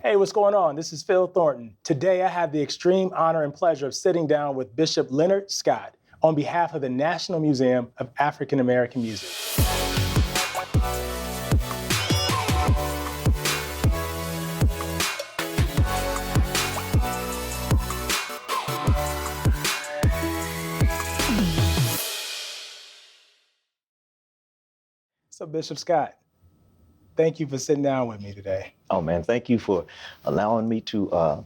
Hey, what's going on? This is Phil Thornton. Today, I have the extreme honor and pleasure of sitting down with Bishop Leonard Scott on behalf of the National Museum of African American Music. So, Bishop Scott, thank you for sitting down with me today. Oh, man, thank you for allowing me to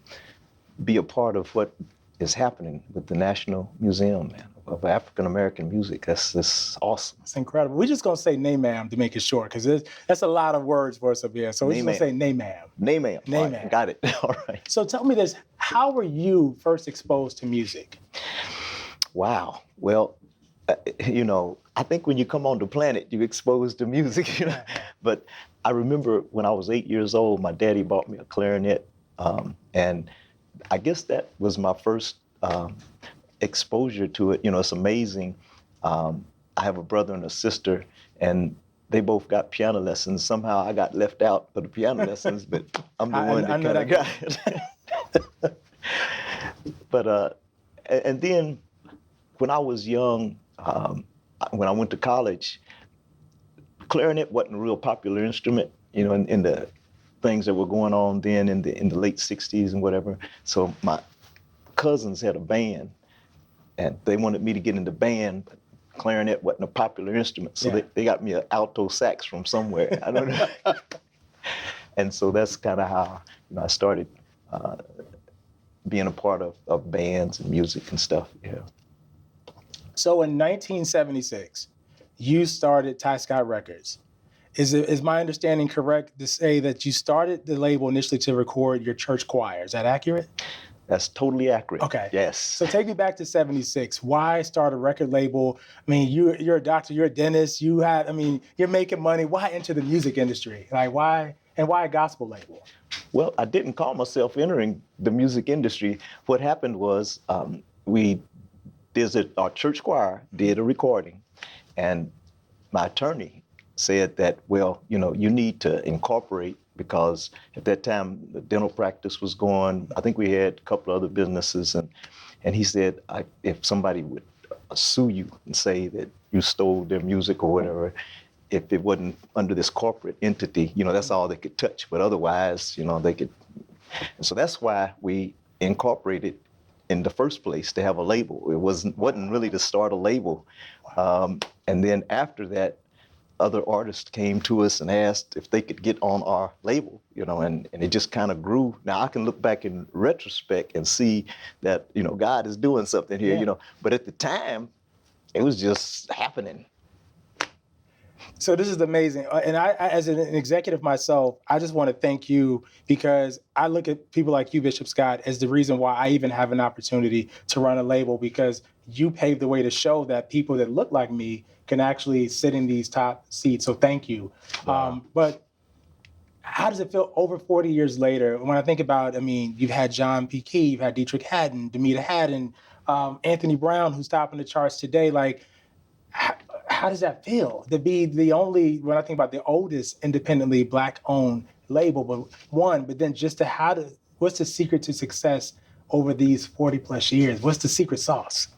be a part of what is happening with the National Museum, man, of African American Music. That's awesome. It's incredible. We're just going to say NMAAM to make it short, because that's a lot of words for us up here. So we're just going to say NMAAM. NMAAM. NMAAM. Right, got it. All right. So tell me this, how were you first exposed to music? Wow. Well, I think when you come on the planet, you're exposed to music, But I remember when I was 8 years old, my daddy bought me a clarinet. And I guess that was my first exposure to it. It's amazing. I have a brother and a sister, and they both got piano lessons. Somehow I got left out for the piano lessons, but I'm the one that kind of got it. But, and then when I was young, when I went to college, clarinet wasn't a real popular instrument, in the things that were going on then in the late 60s and whatever. So my cousins had a band, and they wanted me to get in the band, but clarinet wasn't a popular instrument. So they got me an alto sax from somewhere. I don't know. And so that's kind of how I started being a part of bands and music and stuff. Yeah. So in 1976, you started Tyscot Records. Is my understanding correct to say that you started the label initially to record your church choir? Is that accurate? That's totally accurate. Okay. Yes. So take me back to 76. Why start a record label? I mean, you're a doctor, you're a dentist, you're making money. Why enter the music industry? Like why a gospel label? Well, I didn't call myself entering the music industry. What happened was our church choir did a recording, and my attorney said that, well, you need to incorporate, because at that time the dental practice was going. I think we had a couple other businesses, and he said, if somebody would sue you and say that you stole their music or whatever, if it wasn't under this corporate entity, that's all they could touch. But otherwise, they could. And so that's why we incorporated in the first place, to have a label. It wasn't really to start a label. And then after that, other artists came to us and asked if they could get on our label, and it just kind of grew. Now I can look back in retrospect and see that, God is doing something here, but at the time, it was just happening. So this is amazing. And I, as an executive myself, I just want to thank you, because I look at people like you, Bishop Scott, as the reason why I even have an opportunity to run a label, because you paved the way to show that people that look like me can actually sit in these top seats. So thank you. Wow. But how does it feel over 40 years later? When I think about, you've had John P. Key, you've had Dietrich Haddon, Demita Haddon, Anthony Brown, who's topping the charts today. Like, how does that feel to be the only, when I think about the oldest independently Black-owned label, but then just what's the secret to success over these 40 plus years? What's the secret sauce?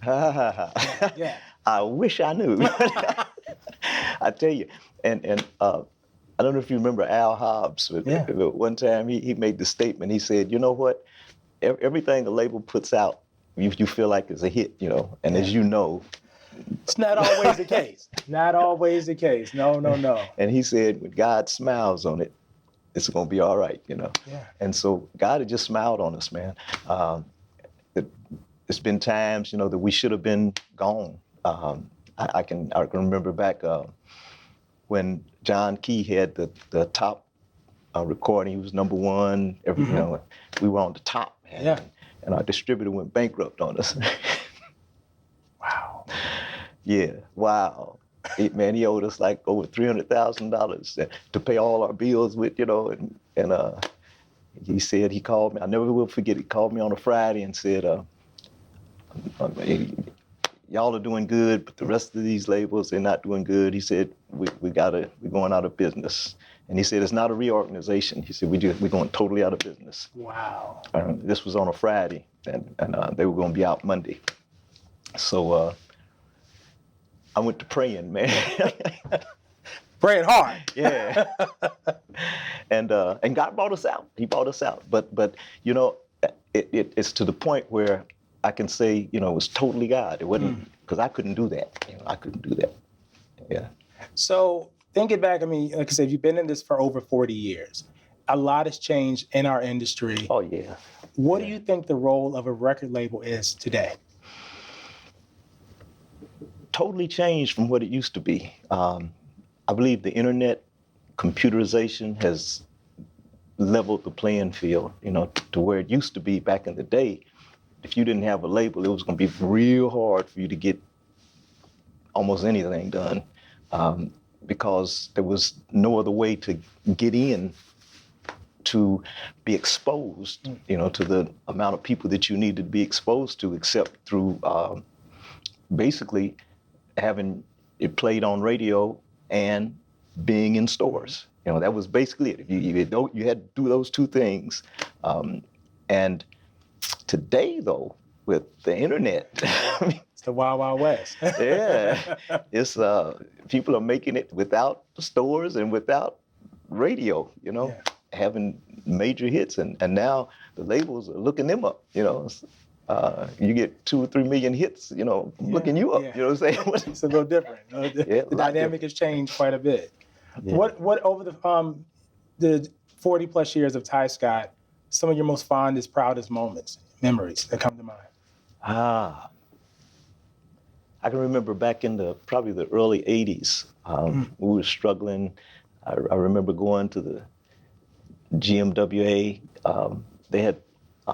Yeah. I wish I knew. I tell you, and I don't know if you remember Al Hobbs. But one time he made the statement. He said, "You know what? Everything the label puts out, you feel like it's a hit, And as you know, it's not always the case. Not always the case. No. And he said, when God smiles on it, it's going to be all right, Yeah. And so God had just smiled on us, man. It's been times, that we should have been gone. I can remember back when John Key had the top recording. He was number one. We were on the top. And our distributor went bankrupt on us. Wow. Yeah, wow. He owed us like over $300,000 to pay all our bills with, and he said, he called me, I never will forget, he called me on a Friday and said, y'all are doing good, but the rest of these labels, they're not doing good. He said, we're going out of business. And he said, it's not a reorganization. He said, we're going totally out of business. Wow. This was on a Friday, and they were going to be out Monday. So I went to praying, man. Praying hard. Yeah. And God brought us out. He brought us out. But you know, it's to the point where I can say, you know, it was totally God. It wasn't, because I couldn't do that. You know, I couldn't do that. Yeah. So thinking back, I mean, like I said, you've been in this for over 40 years. A lot has changed in our industry. Oh, yeah. What do you think the role of a record label is today? Totally changed from what it used to be. I believe the internet, computerization has leveled the playing field, you know, to where it used to be back in the day. If you didn't have a label, it was going to be real hard for you to get almost anything done, because there was no other way to get in to be exposed, you know, to the amount of people that you needed to be exposed to, except through basically having it played on radio and being in stores. You know, that was basically it. You had to do those two things. And today, though, with the internet, It's the Wild Wild West. yeah, it's people are making it without the stores and without radio. You know, having major hits, and now the labels are looking them up. You know. You get 2 or 3 million hits, you know, looking you up. You know what I'm saying? It's a little different. The dynamic has changed quite a bit. Yeah. What over the 40 plus years of Tyscot, some of your most fondest, proudest moments, memories that come to mind? I can remember back in probably the early 80s, we were struggling. I remember going to the GMWA. They had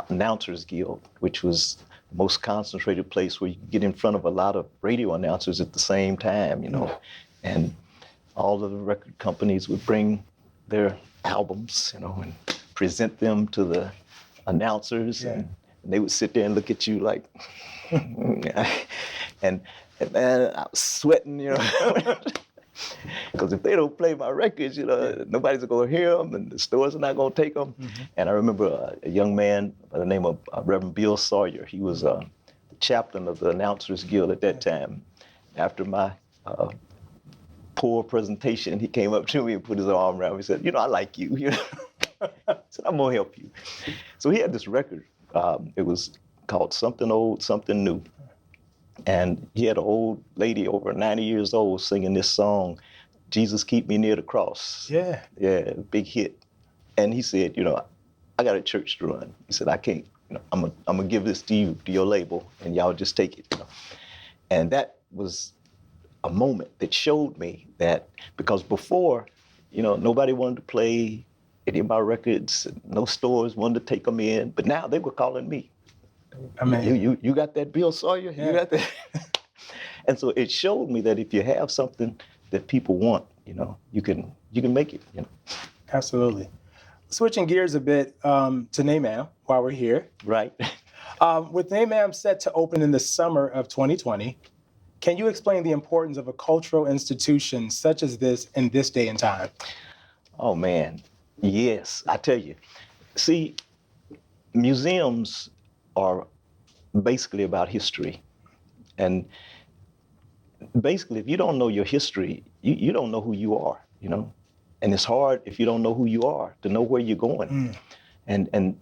Announcers Guild, which was the most concentrated place where you could get in front of a lot of radio announcers at the same time, you know. And all of the record companies would bring their albums, you know, and present them to the announcers, and they would sit there and look at you like, and man, I was sweating, you know. Because if they don't play my records, you know, nobody's going to hear them, and the stores are not going to take them. And I remember a young man by the name of Reverend Bill Sawyer. He was the chaplain of the Announcers Guild at that time. After my poor presentation, he came up to me and put his arm around me and said, you know, I like you. You know? I said, I'm going to help you. So he had this record. It was called Something Old, Something New. And he had an old lady over 90 years old singing this song, Jesus Keep Me Near the Cross. Yeah, big hit. And he said, you know, I got a church to run. He said, I can't, you know, I'm gonna give this to you, to your label, and y'all just take it, you know. And that was a moment that showed me that, because before, you know, nobody wanted to play any of my records, no stores wanted to take them in, but now they were calling me. I mean, you got that Bill Sawyer? Yeah. You got that? And so it showed me that if you have something that people want, you know, you can make it, you know. Absolutely. Switching gears a bit to NMAAM while we're here. Right. With NMAAM set to open in the summer of 2020, can you explain the importance of a cultural institution such as this in this day and time? Oh, man. Yes, I tell you. See, museums are basically about history. And basically, if you don't know your history, you don't know who you are, you know? And it's hard, if you don't know who you are, to know where you're going. And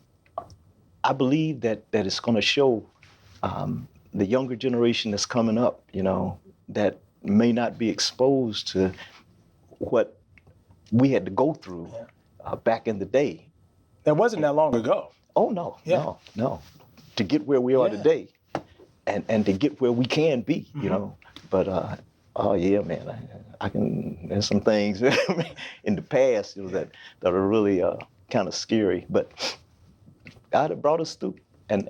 I believe that it's going to show the younger generation that's coming up, you know, that may not be exposed to what we had to go through back in the day. That wasn't that long ago. Oh, no, no. To get where we are today, and to get where we can be, you know. But oh yeah, man, I can. There's some things in the past, you know, that are really kind of scary. But God had brought us through, and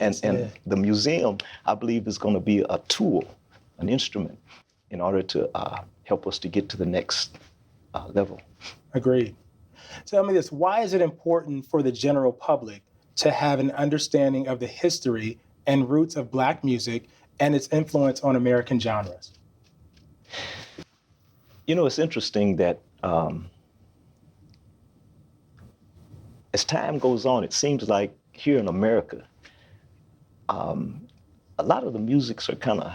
the museum, I believe, is going to be a tool, an instrument, in order to help us to get to the next level. Agreed. Tell me this: why is it important for the general public to have an understanding of the history and roots of Black music and its influence on American genres? You know, it's interesting that as time goes on, it seems like here in America, a lot of the musics are kind of,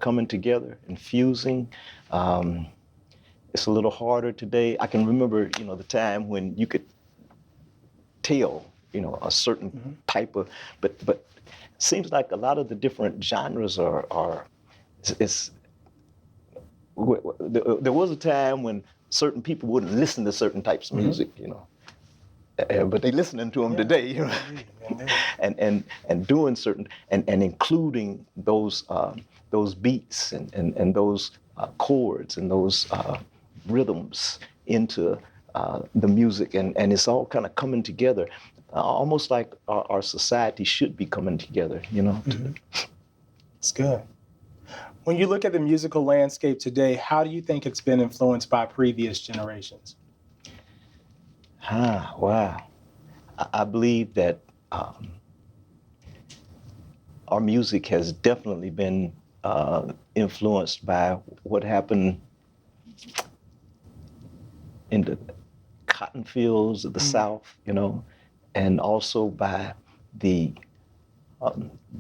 coming together and fusing. It's a little harder today. I can remember, the time when you could tell, a certain type of, but it seems like a lot of the different genres there was a time when certain people wouldn't listen to certain types of music, but they listening to them today, and doing certain, and including those beats and those chords and those rhythms into the music, and it's all kind of coming together, almost like our society should be coming together, It's good. When you look at the musical landscape today, how do you think it's been influenced by previous generations? Wow. I believe that our music has definitely been influenced by what happened in the cotton fields of the South, and also by the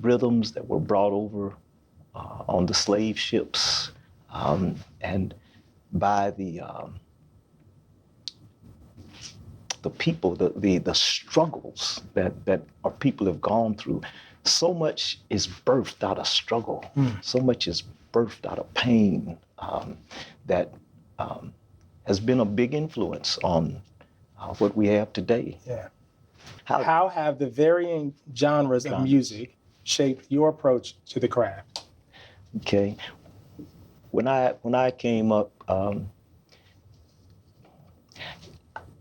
rhythms that were brought over on the slave ships, and by the people, the struggles that our people have gone through. So much is birthed out of struggle. So much is birthed out of pain, that has been a big influence on what we have today. Yeah. How have the varying genres of music shaped your approach to the craft? Okay. When I came up, I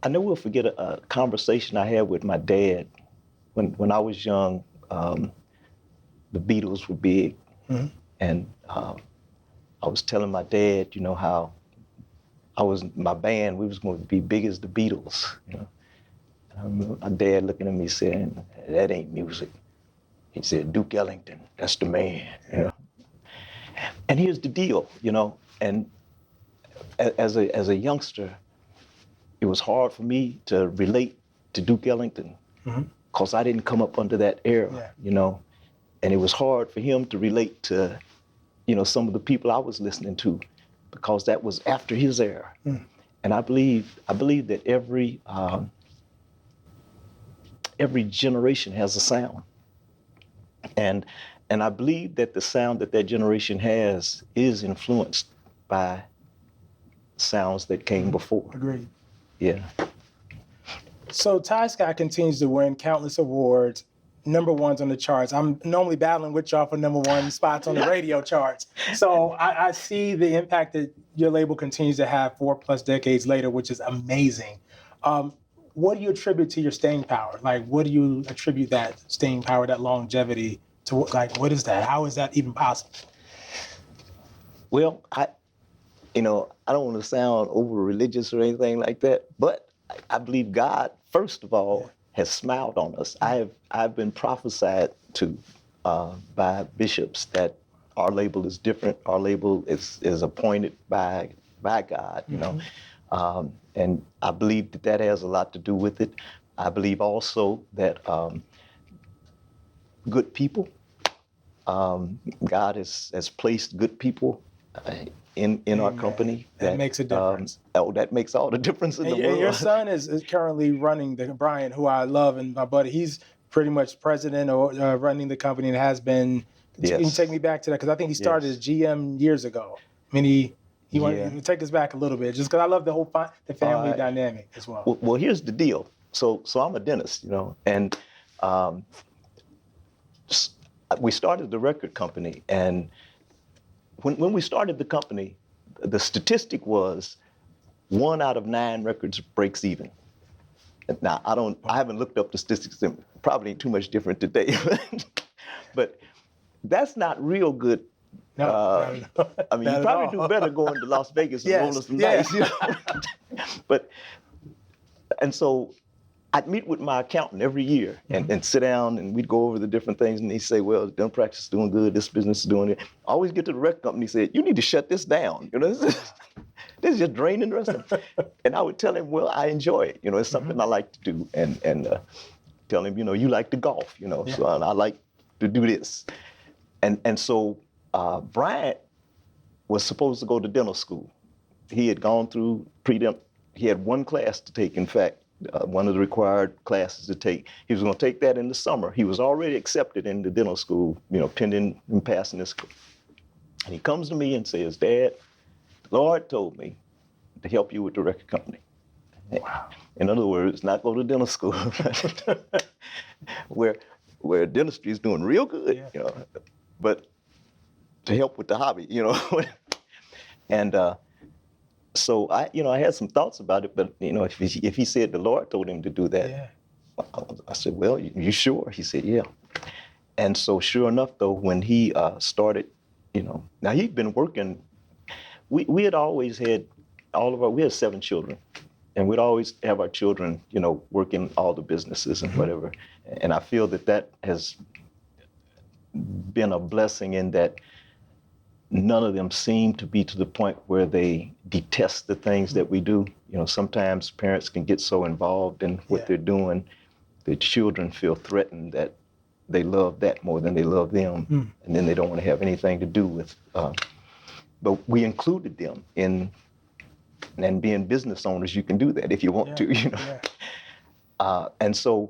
never will forget a conversation I had with my dad when I was young. The Beatles were big, and I was telling my dad, how my band, we was going to be big as the Beatles, And I remember my dad looking at me saying, "That ain't music." He said, "Duke Ellington, that's the man." And here's the deal, and as a youngster, it was hard for me to relate to Duke Ellington because I didn't come up under that era, and it was hard for him to relate to, some of the people I was listening to, because that was after his era. And I believe that every generation has a sound, and I believe that the sound that generation has is influenced by sounds that came before. Agreed. Yeah. So Tyscot continues to win countless awards, number ones on the charts. I'm normally battling with y'all for number one spots on the radio charts. So I see the impact that your label continues to have 4+ decades later, which is amazing. What do you attribute to your staying power? Like, what do you attribute that staying power, that longevity to? Like, what is that? How is that even possible? Well, I don't want to sound over religious or anything like that, but I believe God, first of all, has smiled on us. I've been prophesied to by bishops that our label is different. Our label is appointed by God, and I believe that has a lot to do with it. I believe also that good people, God has placed good people in our company. That makes a difference. That makes all the difference in the world. And your son is currently running Brian, who I love, and my buddy. He's pretty much president or running the company, and has been. Yes. Can you take me back to that? Because I think he started as GM years ago. I mean, he wanted to take us back a little bit, just because I love the whole the family dynamic as well. Well, here's the deal. So I'm a dentist, and we started the record company, and when we started the company, the statistic was 1 out of 9 records breaks even. Now, I haven't looked up the statistics, and probably too much different today, but that's not real good. No. I mean, you probably do better going to Las Vegas and rolling some dice. And so I'd meet with my accountant every year and sit down, and we'd go over the different things, and he'd say, "Well, dental practice is doing good, this business is doing it." I always get to the record company and say, "You need to shut this down." this is just draining the rest of them. And I would tell him, well, I enjoy it. It's something I like to do. And tell him, you like to golf, so I like to do this. And so Bryant was supposed to go to dental school. He had gone through he had one class to take, in fact, one of the required classes to take. He was going to take that in the summer. He was already accepted into dental school, pending him passing this school. And he comes to me and says, Dad, the Lord told me to help you with the record company. Wow. In other words, not go to dental school, where dentistry is doing real good, but to help with the hobby, And so I had some thoughts about it, but if he said the Lord told him to do that, I said, well, you sure? He said, yeah. And so sure enough, though, when he started, now he'd been working. We had always had we had 7 children, and we'd always have our children, working all the businesses and whatever. And I feel that has been a blessing in that none of them seem to be to the point where they detest the things that we do. Sometimes parents can get so involved in what they're doing, the children feel threatened that they love that more than they love them, and then they don't want to have anything to do with. But we included them in, and being business owners, you can do that if you want to, And so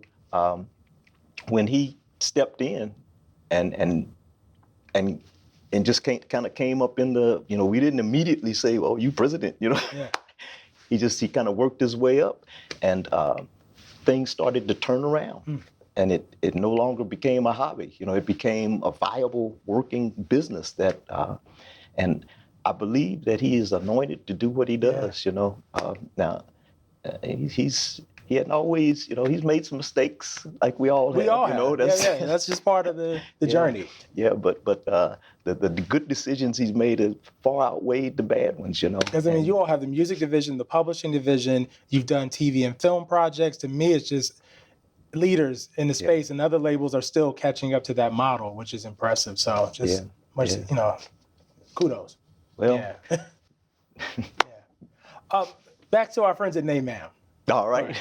when he stepped in and just kind of came up in the, we didn't immediately say, oh, you president, He kind of worked his way up, and things started to turn around. And it no longer became a hobby, it became a viable working business and I believe that he is anointed to do what he does, Now, he hadn't always, he's made some mistakes like we all have. That's just part of the journey. Yeah, but the good decisions he's made have far outweighed the bad ones, Because, you all have the music division, the publishing division, you've done TV and film projects. To me, it's just leaders in the space, and other labels are still catching up to that model, which is impressive. So kudos. Well, back to our friends at NMAAM. All right.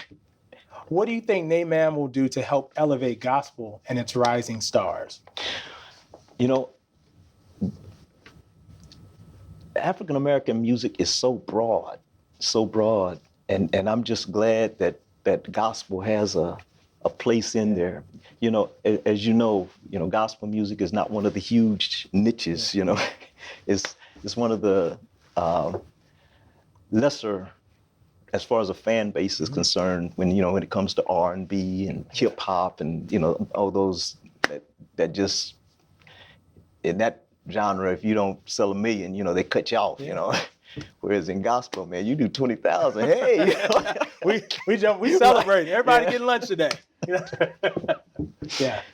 What do you think NMAAM will do to help elevate gospel and its rising stars? African American music is so broad, and I'm just glad that gospel has a place in there. As gospel music is not one of the huge niches. It's one of the lesser, as far as a fan base is concerned, when it comes to R&B and hip hop and all those that just in that genre, if you don't sell 1 million, they cut you off. Whereas in gospel, man, you do 20,000. Hey, we celebrate. Everybody getting lunch today.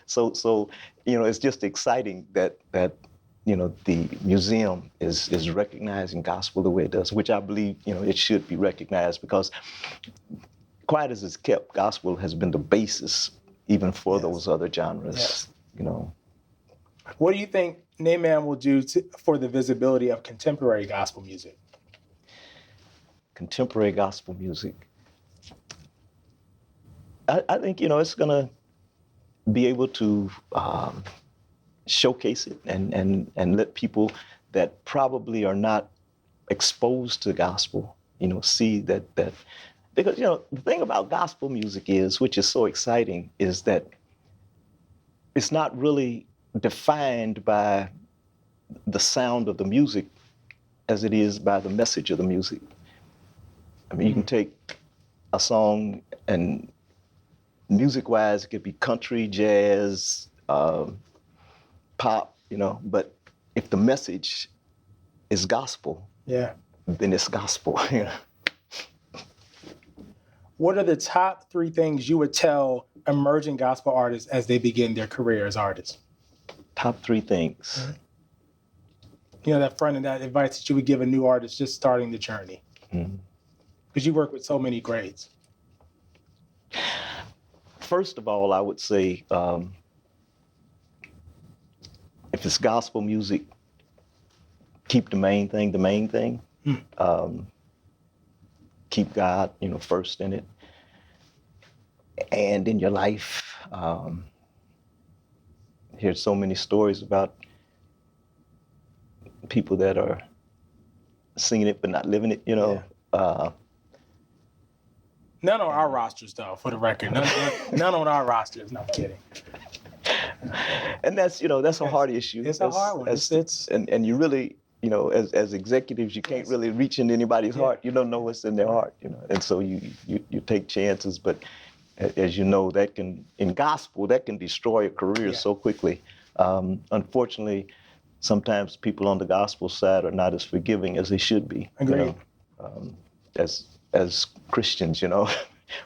So it's just exciting that the museum is recognizing gospel the way it does, which I believe, it should be recognized, because quiet as it's kept, gospel has been the basis even for those other genres, What do you think NMAAM will do for the visibility of contemporary gospel music? Contemporary gospel music. I think, it's going to be able to showcase it and let people that probably are not exposed to gospel, see that because, the thing about gospel music is, which is so exciting, is that it's not really defined by the sound of the music as it is by the message of the music. You can take a song and music-wise, it could be country, jazz, pop, but if the message is gospel, then it's gospel. What are the top 3 things you would tell emerging gospel artists as they begin their career as artists? Top 3 things. That front and that advice that you would give a new artist just starting the journey. Because you work with so many greats. First of all, I would say, if it's gospel music, keep the main thing the main thing. keep God, first in it and in your life. Here's so many stories about people that are singing it but not living it, Yeah. Uh, None on our rosters, though, for the record. None on our rosters. No, I'm kidding. and that's a hard issue. It's a hard one. It's and you really, as executives, you can't really reach into anybody's heart. You don't know what's in their heart, and so you take chances. But as you know, that can, in gospel, that can destroy a career so quickly. Unfortunately, sometimes people on the gospel side are not as forgiving as they should be. Agreed. As Christians,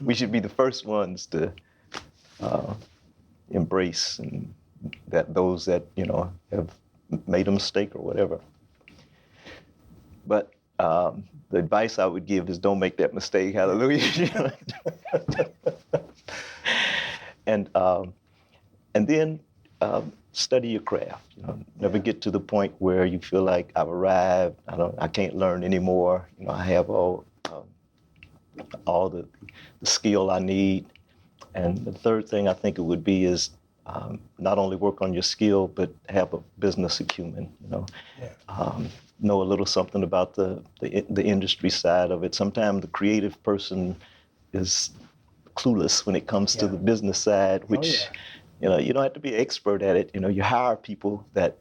we should be the first ones to embrace and that those that have made a mistake or whatever. But the advice I would give is don't make that mistake. Hallelujah. And then study your craft. Never get to the point where you feel like I've arrived. I can't learn anymore. I have all the skill I need. And the third thing I think it would be is not only work on your skill, but have a business acumen. Know a little something about the industry side of it. Sometimes the creative person is clueless when it comes to the business side, which you don't have to be an expert at it. You hire people that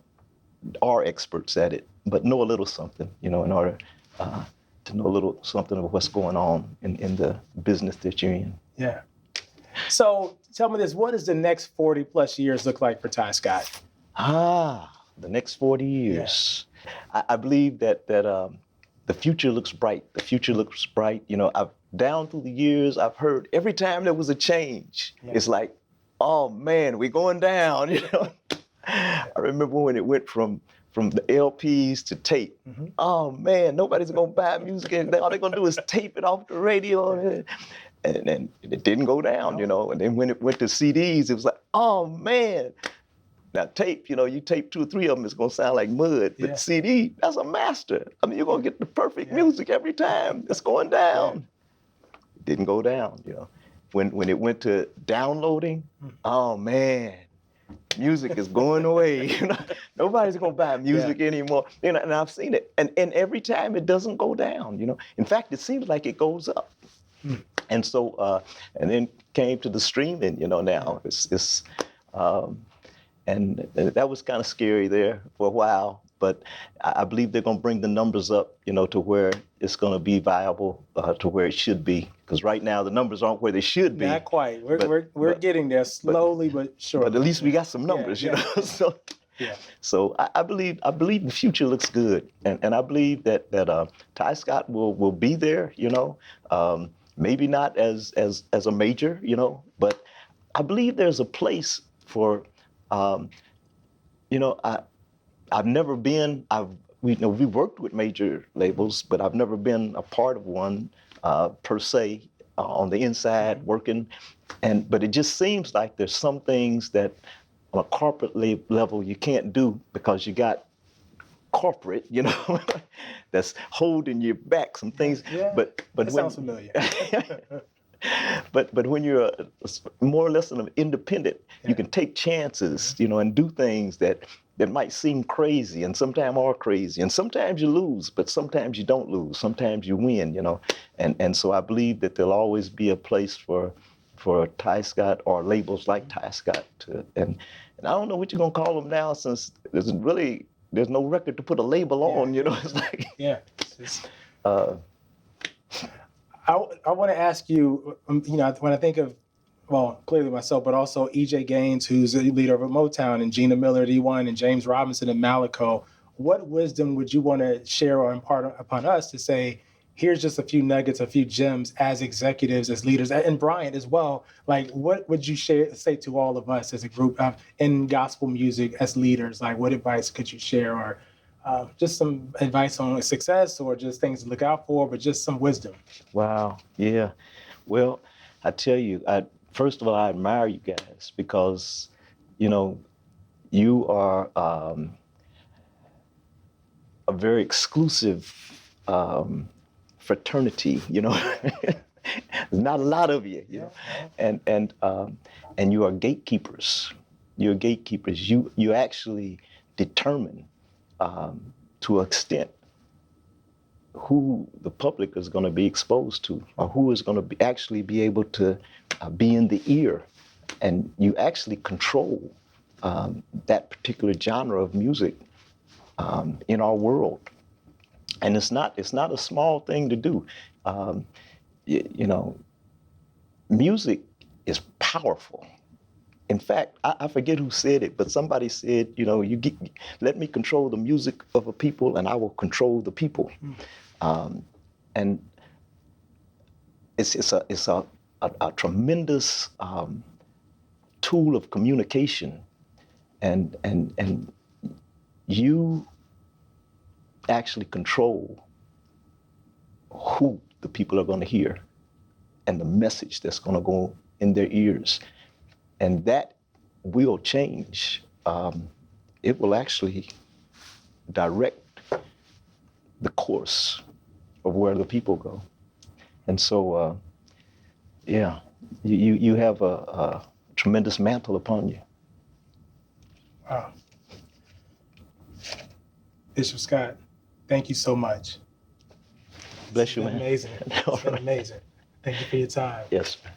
are experts at it, but know a little something. In order to know a little something of what's going on in the business that you're in. Yeah. So tell me this, what does the next 40 plus years look like for Tyscot? The next 40 years. Yeah. I believe that the future looks bright. The future looks bright. I've down through the years, I've heard every time there was a change, it's like, oh man, we're going down. I remember when it went from the LPs to tape. Mm-hmm. Oh man, nobody's gonna buy music, and all they're gonna do is tape it off the radio. And it didn't go down, And then when it went to CDs, it was like, oh man. Now tape, you tape 2 or 3 of them, it's gonna sound like mud. But CD, that's a master. I mean, you're gonna get the perfect music every time. It's going down. It didn't go down, When it went to downloading, oh man, music is going away. Nobody's gonna buy music anymore. And I've seen it. And every time it doesn't go down, In fact, it seems like it goes up. And so, and then came to the streaming, now it's and that was kind of scary there for a while, but I believe they're going to bring the numbers up, to where it's going to be viable, to where it should be. Because right now the numbers aren't where they should be. Not quite. We're getting there slowly but surely. But at least we got some numbers, So I believe the future looks good, and I believe that Tyscot will be there, maybe not as a major, but I believe there's a place for. I've never been. We worked with major labels, but I've never been a part of one per se on the inside working. But it just seems like there's some things that on a corporate level you can't do because you got corporate, that's holding you back. Some things. Yeah, but that sounds familiar. But when you're more or less an independent, you can take chances, and do things that might seem crazy and sometimes are crazy. And sometimes you lose, but sometimes you don't lose. Sometimes you win, And so I believe that there'll always be a place for Tyscot or labels like Tyscot. And I don't know what you're going to call them now, since there's no record to put a label on, It's like... Yeah. I want to ask you, when I think of, well, clearly myself, but also E.J. Gaines, who's the leader of Motown, and Gina Miller at E1, and James Robinson and Malico, what wisdom would you want to share or impart upon us to say, here's just a few nuggets, a few gems as executives, as leaders, and Brian as well? Like, what would you say to all of us as a group in gospel music as leaders? Like, what advice could you share, or just some advice on success, or just things to look out for, but just some wisdom? Wow. Yeah. Well, I tell you, first of all, I admire you guys because, you are a very exclusive fraternity, you know. There's not a lot of you, you know, and you are gatekeepers. You're gatekeepers. You actually determine to an extent who the public is going to be exposed to, or who is going to actually be able to be in the ear, and you actually control that particular genre of music in our world. And it's not a small thing to do. You know, music is powerful. In fact, I forget who said it, but somebody said, you know, let me control the music of a people, and I will control the people. And it's a tremendous tool of communication, and you actually control who the people are going to hear and the message that's going to go in their ears. And that will change. It will actually direct the course of where the people go. And so, yeah, you have a tremendous mantle upon you. Wow. Bishop Scott, thank you so much. Bless you, It's been man. amazing. It's been amazing. Thank you for your time. Yes, sir.